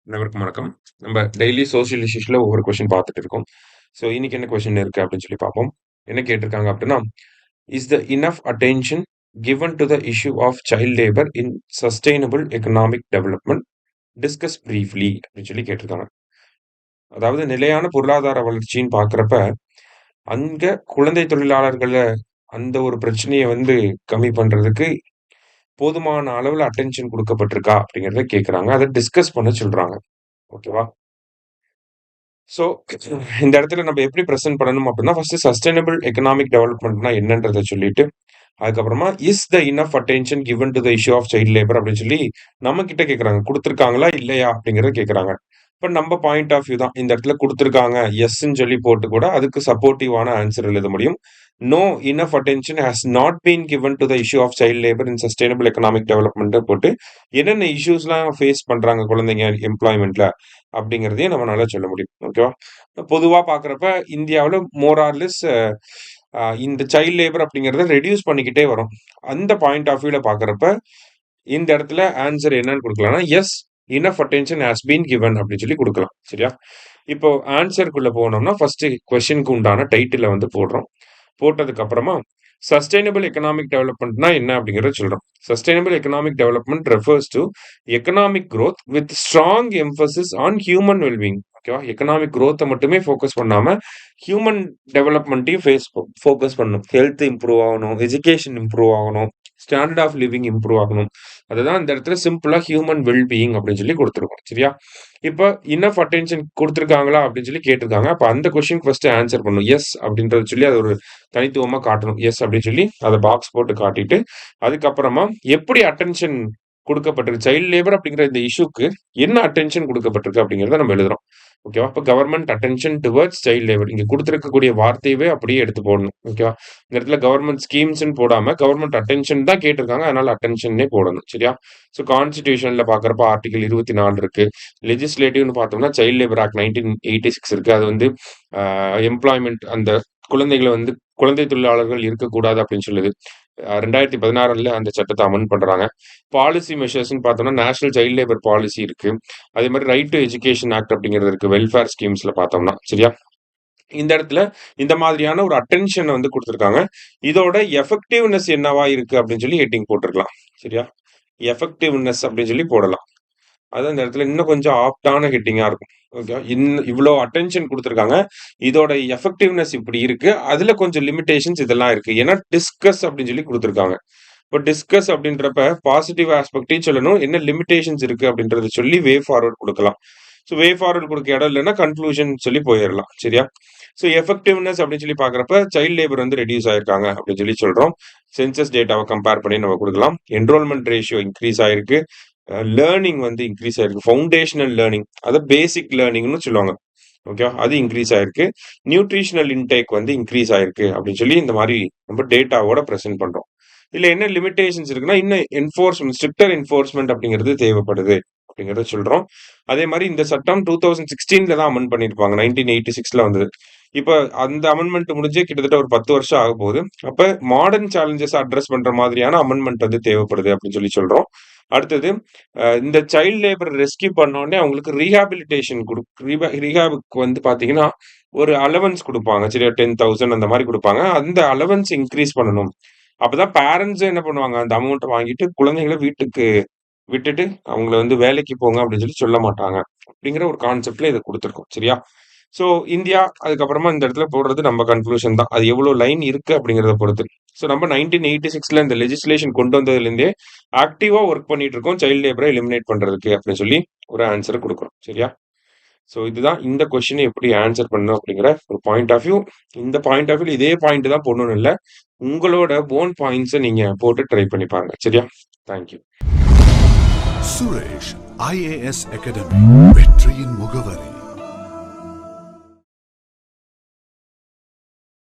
அனைவருக்கும் வணக்கம். நம்ம டெய்லி சோசியல் இஷ்யூஸ்ல ஒவ்வொரு கொஸ்டின் பார்த்துட்டு இருக்கோம். ஸோ இன்னைக்கு என்ன கொஸ்டின் இருக்கு அப்படின்னு சொல்லி பார்ப்போம். என்ன கேட்டிருக்காங்க அப்படின்னா, is the enough attention given to the issue of child labour in sustainable economic development discuss briefly அப்படின்னு சொல்லி கேட்டிருக்காங்க. அதாவது நிலையான பொருளாதார வளர்ச்சின்னு பார்க்குறப்ப, அங்க குழந்தை தொழிலாளர்கள அந்த ஒரு பிரச்சனைய கம்மி பண்றதுக்கு போதுமான அளவுல அட்டென்ஷன் குடுக்கப்பட்டிருக்கா அப்படிங்கிறத கேட்குறாங்க. அத டிஸ்கஸ் பண்ண சொல்றாங்க. ஓகேவா? ஸோ, இந்த இடத்துல நம்ம எப்படி பிரசன்ட் பண்ணணும் அப்படின்னா, ஃபர்ஸ்ட் சஸ்டைனபிள் எக்கனாமிக் டெவலப்மெண்ட்னா என்னன்றத சொல்லிட்டு, அதுக்கப்புறமா is the enough attention given to the issue of child labour அப்படின்னு சொல்லி நம்ம கிட்ட கேட்கறாங்க. குடுத்துருக்காங்களா? இல்லையா? அப்படிங்கிறத கேட்கறாங்க. இப்ப நம்ம பாயிண்ட் ஆஃப் வியூ தான். இந்த இடத்துல குடுத்துருக்காங்க. எஸ்ன்னு சொல்லி போட்டு கூட அதுக்கு சப்போர்ட்டிவான ஆன்சர் எழுத முடியும். No enough attention has not been given to the issue of child labour in sustainable economic டெவலப்மெண்ட்ட போட்டு என்னென்ன இஷ்யூஸ்லாம் ஃபேஸ் பண்றாங்க குழந்தைங்க எம்ப்ளாய்மென்ட்ல அப்படிங்கிறதையும் நம்மனால சொல்ல முடியும். ஓகேவா? பொதுவா பார்க்குறப்ப இந்தியாவுல மோர் ஆர் லெஸ் இந்த சைல்ட் லேபர் அப்படிங்கிறத ரெடியூஸ் பண்ணிக்கிட்டே வரும். அந்த பாயிண்ட் ஆஃப் வியூல பார்க்குறப்ப, இந்த இடத்துல ஆன்சர் என்னன்னு குடுக்கலாம்னா, yes enough attention has been given அப்படின்னு சொல்லி குடுக்கலாம். சரியா? இப்போ ஆன்சர்க்குள்ள போனோம்னா, ஃபர்ஸ்ட் கொஸ்டினுக்கு உண்டான டைட்டில போடுறோம். போட்டதுக்கு அப்புறமா, சஸ்டைனபிள் எக்கனாமிக் டெவலப்மெண்ட்னா என்ன அப்படிங்கிறத சொல்றோம். Sustainable economic development refers to economic growth with strong emphasis on human wellbeing. ஓகேவா? எக்கனாமிக் குரோத்த மட்டுமே ஃபோக்கஸ் பண்ணாம, ஹியூமன் டெவலப்மெண்ட்டையும் ஃபோக்கஸ் பண்ணணும். ஹெல்த் இம்ப்ரூவ் ஆகணும், எஜுகேஷன் இம்ப்ரூவ் ஆகணும், ஸ்டாண்டர்ட் ஆஃப் லிவிங் இம்ப்ரூவ் ஆகணும். அதுதான் இந்த இடத்துல சிம்பிளா ஹியூமன் வெல்பீயிங் அப்படின்னு சொல்லி குடுத்துருக்கோம். சரியா? இப்ப இனஃப் அட்டென்ஷன் குடுத்துருக்காங்களா அப்படின்னு சொல்லி கேட்டிருக்காங்க. அப்ப அந்த கொஸ்டினுக்கு ஃபர்ஸ்ட் ஆன்சர் பண்ணணும். எஸ் அப்படின்றத சொல்லி அது ஒரு தனித்துவமா காட்டணும். எஸ் அப்படின்னு சொல்லி அத பாக்ஸ் போட்டு காட்டிட்டு, அதுக்கப்புறமா எப்படி அட்டென்ஷன் குடுக்கப்பட்டிருக்கு? சைல்ட் லேபர் அப்படிங்கிற இந்த இஷ்யூக்கு என்ன அட்டென்ஷன் குடுக்கப்பட்டிருக்கு அப்படிங்கிறத நம்ம எழுதுறோம். ஓகேவா? இப்ப government attention towards child labour. இங்க குடுத்திருக்கக்கூடிய வார்த்தையவே அப்படியே எடுத்து போடணும். ஓகேவா? இந்த இடத்துல கவர்ன்மென்ட் ஸ்கீம்ஸ்ன்னு போடாம கவர்ன்மென்ட் அட்டென்ஷன் தான் கேட்டிருக்காங்க. அதனால அட்டென்ஷன்னே போடணும். சரியா? ஸோ கான்ஸ்டிடியூஷன்ல பார்க்கிறப்ப ஆர்டிகிள் 24 இருக்கு. லெஜிஸ்லேட்டிவ்னு பார்த்தோம்னா சைல்ட் லேபர் ஆக்ட் 1986 இருக்கு. அது எம்ப்ளாய்மென்ட் அந்த குழந்தைகள குழந்தை தொழிலாளர்கள் இருக்கக்கூடாது அப்படின்னு சொல்லுது. 2016ல அந்த சட்டத்த அமெண்ட் பண்றாங்க. பாலிசி மெஷர்ஸ்ன்னு பார்த்தோம்னா, நேஷனல் சைல்ட் லேபர் பாலிசி இருக்கு. அதே மாரி ரைட் டூ எஜுகேஷன் ஆக்ட் அப்படிங்கிறது இருக்கு. வெல்ஃபேர் ஸ்கீம்ஸ்ல பார்த்தோம்னா. சரியா? இந்த இடத்துல இந்த மாதிரியான ஒரு அட்டென்ஷன குடுத்துருக்காங்க. இதோட எஃபெக்டிவ்னஸ் என்னவா இருக்கு அப்படின்னு சொல்லி ஹெட்டிங் போட்டுருக்கலாம். சரியா? எஃபெக்டிவ்னஸ் அப்படின்னு சொல்லி போடலாம். அதான் இந்த இடத்துல இன்னும் கொஞ்சம் ஆப்ட்டான ஹெட்டிங்கா இருக்கும். ஓகே. இவ்ளோ அட்டென்ஷன் குடுத்துருக்காங்க. இதோட எஃபெக்டிவ்னஸ் இப்படி இருக்கு. அதுல கொஞ்சம் லிமிட்டேஷன்ஸ் இதெல்லாம் இருக்கு. ஏன்னா டிஸ்கஸ் அப்படின்னு சொல்லி குடுத்துருக்காங்க. இப்ப டிஸ்கஸ் அப்படின்றப்ப பாசிட்டிவ் ஆஸ்பெக்ட்டையும் சொல்லணும். என்ன லிமிட்டேஷன்ஸ் இருக்கு அப்படின்றத சொல்லி வே ஃபார்வர்ட் குடுக்கலாம். ஸோ வே ஃபார்வர்ட் குடுக்க இடம் இல்லன்னா கன்க்ளூஷன் சொல்லி போயிரலாம். சரியா? ஸோ எஃபெக்டிவ்னஸ் அப்படின்னு சொல்லி பார்க்கிறப்ப சைல்ட் லேபர் ரெடியூஸ் ஆயிருக்காங்க அப்படின்னு சொல்லி சொல்றோம். சென்சஸ் டேட்டாவ கம்பேர் பண்ணி நம்ம குடுக்கலாம். என்ரோல்மென்ட் ரேஷியோ இன்கிரீஸ் ஆயிருக்கு. லேர்னிங் இன்க்ரீஸ் ஆயிருக்கு. ஃபவுண்டேஷனல் லேர்னிங் அத பேசிக் லேர்னிங்னு சொல்லுவாங்க. ஓகேவா? அது இன்க்ரீஸ் ஆயிருக்கு. நியூட்ரிஷனல் இன்டேக் இன்க்ரீஸ் ஆயிருக்கு அப்படின்னு சொல்லி இந்த மாரி நம்ம டேட்டாவோட பிரசன்ட் பண்றோம். இதுல என்ன லிமிட்டேஷன்ஸ் இருக்குன்னா, இன்னும் ஸ்ட்ரிக்டர் என்ஃபோர்ஸ்மென்ட் அப்படிங்கிறது தேவைப்படுது அப்படிங்கிறத சொல்றோம். அதே மாரி இந்த சட்டம் 2016ல தான் அமெண்ட் பண்ணியிருப்பாங்க. 1986ல வந்தது. இப்ப அந்த அமெண்ட்மென்ட் முடிஞ்சே கிட்டத்தட்ட ஒரு 10 வருஷம் ஆகப்போகுது. அப்ப மாடர்ன் சேலஞ்சஸ அட்ரஸ் பண்ற மாதிரியான அமெண்ட்மென்ட் தேவைப்படுது அப்படின்னு சொல்லி சொல்றோம். அடுத்தது இந்த சைல்ட் லேபர் ரெஸ்க்யூ பண்ணோனே அவங்களுக்கு ரீஹாபிலிட்டேஷன் ரீஹாப்க்கு பார்த்தீங்கன்னா, ஒரு அலவன்ஸ் குடுப்பாங்க. சரியா? 10,000 அந்த மாரி குடுப்பாங்க. அந்த அலவன்ஸ் இன்கிரீஸ் பண்ணணும். அப்பதான் பேரண்ட்ஸே என்ன பண்ணுவாங்க, அந்த அமௌண்ட்ட வாங்கிட்டு குழந்தைகள வீட்டுக்கு விட்டுட்டு, அவங்கள வேலைக்கு போங்க அப்படின்னு சொல்லி சொல்ல மாட்டாங்க. அப்படிங்கிற ஒரு கான்செப்ட்ல இத குடுத்துருக்கோம். சரியா? ஸோ இந்தியா அதுக்கப்புறமா இந்த இடத்துல போடுறது நம்ம கன்க்ளூஷன் தான். அது எவ்வளோ லைன் இருக்கு அப்படிங்கிறத பொறுத்து. ஸோ நம்ம 1986ல இந்த லெஜிஸ்லேஷன் கொண்டு வந்ததுலேருந்தே ஆக்டிவா ஒர்க் பண்ணிட்டு இருக்கோம். சைல்ட் லேபர எலிமினேட் பண்றதுக்கு அப்படின்னு சொல்லி ஒரு ஆன்சர குடுக்குறோம். சரியா? ஸோ இதுதான் இந்த கொஸ்டின எப்படி ஆன்சர் பண்ணணும் அப்படிங்கிற ஒரு பாயிண்ட் ஆஃப் வியூ. இந்த பாயிண்ட் ஆஃப் வியூல இதே பாயிண்ட் தான் போடணும்னு இல்ல. உங்களோட ஓன் பாயிண்ட்ஸ நீங்க போட்டு ட்ரை பண்ணி பாருங்க. சரியா? Thank you. Suresh IAS academy வெற்றியின் முகவரி.